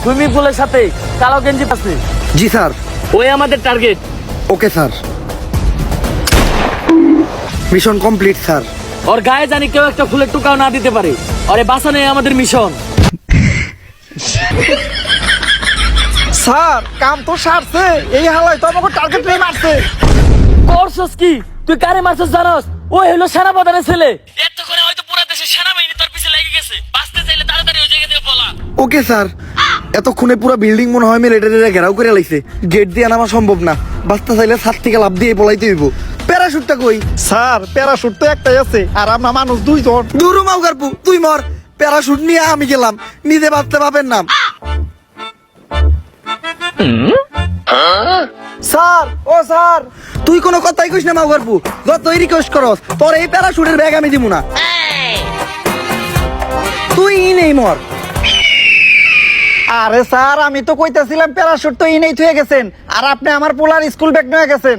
Swimming পুলের সাথে কালো গেঞ্জি আছে। জি স্যার। ওই আমাদের target. Okay sir. Mission complete sir. ওর গায়ে জানি কেউ একটা ফুলের টুকাও না দিতে পারে। আরে বাঁচানো আমাদের মিশন। স্যার কাম তো সারছে, এই হালাই তো আমাকে টার্গেট নিয়ে মারছে। করছস কি তুই? কারে মারছস জানোস? ওই হলো সেনাপ্রধানের ছেলে। এতক্ষণে হয়তো পুরো দেশের সেনাবাহিনী তোর পিছে লেগে গেছে। বাঁচতে চাইলে তাড়াতাড়ি ওই জায়গা থেকে পলা। Okay sir. এতক্ষণে পুরো বিল্ডিং মনে হয় মিলিটারিরা ঘেরাও করে লাইছে। গেট দিয়ে নামা সম্ভব না, বাঁচতে চাইলে ছাদ থেকে লাফ দিয়ে পলাইতে হইব। প্যারাশুটটা কই? স্যার প্যারাশুট তো একটাই আছে, আর আমরা মানুষ দুইজন। দূর মাউগারপু, তুই মর। প্যারাশুট নিয়ে আমি গেলাম, নিজে বাঁচতে পাবেন নাম। স্যার ও স্যার, তুই কোনো কথাই কইস না মাউগারপু। যতই রিকোয়েস্ট করস, তোর এই প্যারাশুটের ব্যাগ আমি দিব না। তুই নেই মর। আরে স্যার আমি তো কইতাছিলাম প্যারাশুট তো ইনেই থুয়ে গেছেন, আর আপনি আমার পোলার স্কুল ব্যাগ নিয়ে গেছেন।